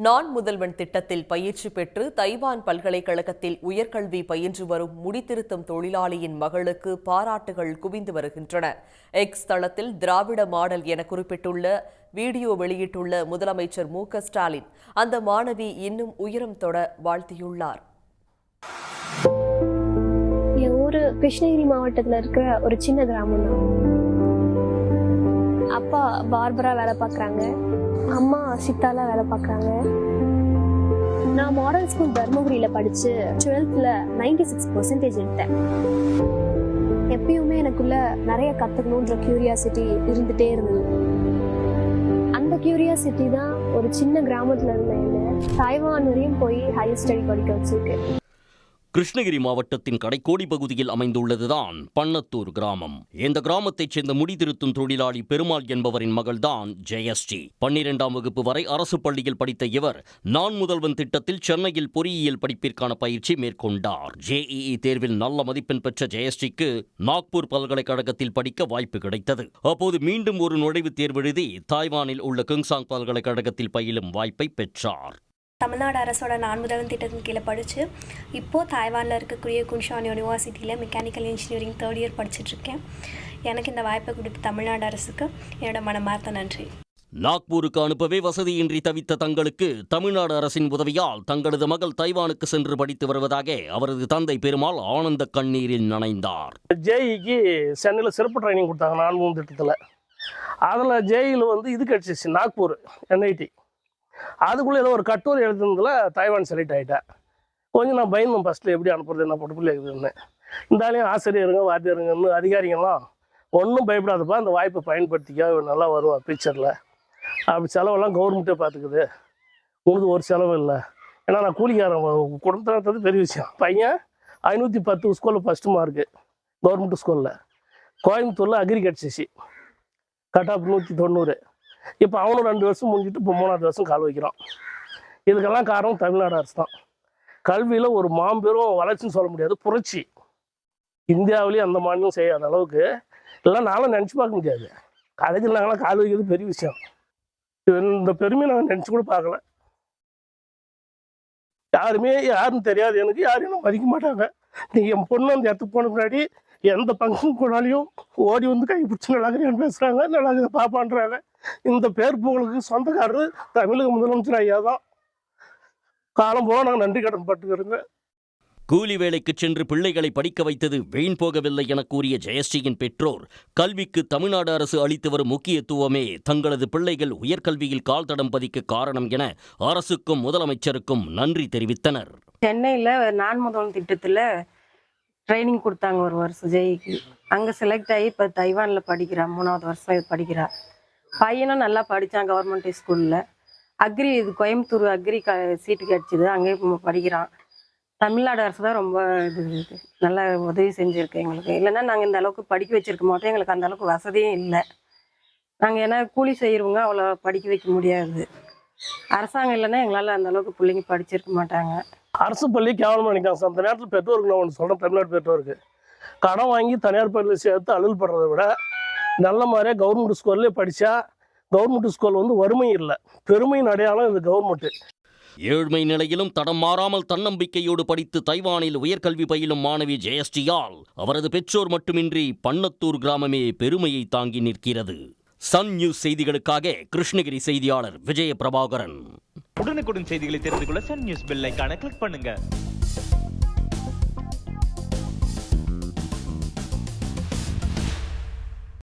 நான் முதல்வன் திட்டத்தில் பயிற்சி பெற்று தைவான் பல்கலைக்கழகத்தில் உயர்கல்வி பயின்று வரும் முடித்திருத்தும் தொழிலாளியின் மகளுக்கு பாராட்டுகள் குவிந்து வருகின்றன. எக்ஸ் தளத்தில் திராவிட மாடல் என குறிப்பிட்டுள்ள வீடியோ வெளியிட்டுள்ள முதலமைச்சர் மு.க.ஸ்டாலின் அந்த மாணவி இன்னும் உயரம் தொட வாழ்த்தியுள்ளார். என் ஊரு கிருஷ்ணகிரி மாவட்டத்தில் இருக்கிற ஒரு சின்ன கிராமம் தான். அப்பா பார்பரா வேலை பார்க்குறாங்க, அம்மா சித்தாலா வேலை பார்க்குறாங்க. நான் மாடல் ஸ்கூல் தர்மபுரியில் படித்து 12th 96% எடுத்தேன். எப்பயுமே எனக்குள்ள நிறைய கற்றுக்கணுன்ற கியூரியாசிட்டி இருந்துகிட்டே இருந்தது. அந்த கியூரியாசிட்டி தான் ஒரு சின்ன கிராமத்தில் இருந்த என்ன தைவான் வரையும் போய் ஹையர் ஸ்டடி படிக்க வச்சிருக்கு. கிருஷ்ணகிரி மாவட்டத்தின் கடைக்கோடி பகுதியில் அமைந்துள்ளதுதான் பன்னத்தூர் கிராமம். இந்த கிராமத்தைச் சேர்ந்த முடிதிருத்தும் தொழிலாளி பெருமாள் என்பவரின் மகள்தான் ஜெயஸ்ரீ. 12ஆம் வகுப்பு வரை அரசு பள்ளியில் படித்த இவர் நான் முதல்வன் திட்டத்தில் சென்னையில் பொறியியல் படிப்பிற்கான பயிற்சி மேற்கொண்டார். JEE தேர்வில் நல்ல மதிப்பெண் பெற்ற ஜெயஸ்ரீக்கு நாக்பூர் பல்கலைக்கழகத்தில் படிக்க வாய்ப்பு கிடைத்தது. அப்போது மீண்டும் ஒரு நுழைவுத் தேர்வு எழுதி தாய்வானில் உள்ள கிங்சாங் பல்கலைக்கழகத்தில் பயிலும் வாய்ப்பை பெற்றார். தமிழ்நாடு அரசோட நான் முதல்வன் திட்டத்தின் கீழே படித்து இப்போது தாய்வானில் இருக்கக்கூடிய குன்ஷான் யூனிவர்சிட்டியில் மெக்கானிக்கல் இன்ஜினியரிங் 3rd இயர் படிச்சுட்ருக்கேன். எனக்கு இந்த வாய்ப்பை கொடுத்த தமிழ்நாடு அரசுக்கு என்னோட மனமார்ந்த நன்றி. நாக்பூருக்கு அனுப்பவே வசதியின்றி தவித்த தங்களுக்கு தமிழ்நாடு அரசின் உதவியால் தங்களது மகள் தைவானுக்கு சென்று படித்து வருவதாக அவரது தந்தை பெருமாள் ஆனந்த கண்ணீரில் நனைந்தார். ஜேஇக்கு சென்னையில் சிறப்பு ட்ரைனிங் கொடுத்தாங்க நான் முதல்வன் திட்டத்தில். அதில் ஜேஇயில் இது கிடச்சிச்சு நாக்பூர் NIT. அதுக்குள்ளே ஏதோ ஒரு கட்டுரை எழுதுனதில் தைவான் செலக்ட் ஆகிட்டேன். கொஞ்சம் நான் பயந்தேன் ஃபஸ்ட்டில் எப்படி அனுப்புறது என்ன பொறுப்பில் இருக்குதுன்னு. இருந்தாலையும் ஆசிரியருங்க வாத்தியாருங்கன்னு அதிகாரிங்கெல்லாம் ஒன்றும் பயப்படாதப்பா, அந்த வாய்ப்பை பயன்படுத்திக்க, நல்லா வருவா பிக்சரில், அப்படி செலவெல்லாம் கவர்மெண்ட்டே பார்த்துக்குது, உங்களுக்கு ஒரு செலவு இல்லை. ஏன்னா நான் கூலிக்காரன் குடும்பத்தில் பெரிய விஷயம். பையன் 510 ஸ்கூலில் ஃபஸ்ட்டு மார்க்கு கவர்மெண்ட் ஸ்கூலில். கோயம்புத்தூரில் அக்ரி கிடச்சிச்சு, கட் ஆஃப் 190. இப்போ அவனும் 2 வருஷம் முடிஞ்சிட்டு இப்போ 3ஆவது வருஷம் கால் வைக்கிறான். இதுக்கெல்லாம் காரணம் தமிழ்நாடு அரசு தான். கல்வியில் ஒரு மாம்பெரும் வளர்ச்சின்னு சொல்ல முடியாது, புரட்சி. இந்தியாவிலேயே அந்த மாநிலம் செய்யாத அளவுக்கு எல்லாம் நானும் நினச்சி பார்க்க முடியாது. காலேஜில் நாங்களாம் கால் வைக்கிறது பெரிய விஷயம். இந்த பெருமையை நாங்கள் நினச்சி கூட பார்க்கல. யாருன்னு தெரியாது எனக்கு, யாரும் என்ன மதிக்க மாட்டாங்க. நீங்கள் என் பொண்ணு அந்த இடத்துக்கு போன முன்னாடி எந்த ஃபங்க்ஷன் போனாலையும் ஓடி கை பிடிச்சி நல்லாக்கிறேன்னு பேசுகிறாங்க, நல்லா பாப்பான்றாங்க. இந்த பேர் புகழுக்கு சொந்தக்காரர் தமிழக முதலமைச்சர் ஐயா தான். காலம் போக நாங்கள் நன்றி கடன் பட்டுக்கிறோங்க. கூலி வேலைக்கு சென்று பிள்ளைகளை படிக்க வைத்தது வீண் போகவில்லை என கூறிய ஜெயஸ்ரீயின் பெற்றோர் கல்விக்கு தமிழ்நாடு அரசு அளித்து வரும் முக்கியத்துவமே தங்களது பிள்ளைகள் உயர்கல்வியில் கால் தடம் பதிக்க காரணம் என அரசுக்கும் முதலமைச்சருக்கும் நன்றி தெரிவித்தனர். சென்னையில் நான் முதல்வன் திட்டத்தில் ட்ரைனிங் கொடுத்தாங்க ஒரு வருஷம் ஜெயிக்கு. அங்கே செலக்ட் ஆகி இப்போ தைவானில் படிக்கிறான், 3ஆவது வருஷம் படிக்கிறான். பையனும் நல்லா படித்தான் கவர்மெண்ட் ஸ்கூலில். அக்ரி கோயம்புத்தூர் அக்ரி சீட்டு கிடச்சிது, அங்கேயும் படிக்கிறான். தமிழ்நாடு அரசு தான் ரொம்ப நல்லா உதவி செஞ்சுருக்கு எங்களுக்கு. இல்லைன்னா நாங்கள் இந்த அளவுக்கு படிக்க வச்சுருக்க மாட்டோம். எங்களுக்கு அந்த அளவுக்கு வசதியும் இல்லை. நாங்கள் ஏன்னா கூலி செய்கிறவங்க அவ்வளோ படிக்க வைக்க முடியாது. அரசாங்கம் இல்லைன்னா எங்களால் அந்த அளவுக்கு பிள்ளைங்க படிச்சிருக்க மாட்டாங்க. அரசு பள்ளி கேவலமாக நிற்காங்க சார். அந்த நேரத்தில் பெற்றோருக்கு நான் ஒன்று சொல்கிறேன், தமிழ்நாடு பெற்றோருக்கு கடன் வாங்கி தனியார் பள்ளியில் சேர்த்து அலுவல் படுறதை விட நல்ல மாதிரியாக கவர்மெண்ட் ஸ்கூல்லே படித்தா கவர்மெண்ட் ஸ்கூல் வறுமை இல்லை, பெருமையின் அடையாளம் இது கவர்மெண்ட்டு. ஏழ்மை நிலையிலும் தடம் மாறாமல் தன்னம்பிக்கையோடு படித்து தைவானில் உயர்கல்வி பயிலும் மாணவி ஜெயஸ்ரீயால் அவரது பெற்றோர் மட்டுமின்றி பன்னத்தூர் கிராமமே பெருமையை தாங்கி நிற்கிறது. சன் நியூஸ் செய்திகளுக்காக கிருஷ்ணகிரி செய்தியாளர் விஜய பிரபாகரன். உடனுக்குடன் செய்திகளை தெரிந்து கொள்ள சன் நியூஸ் பெல் ஐகானை கிளிக் பண்ணுங்க.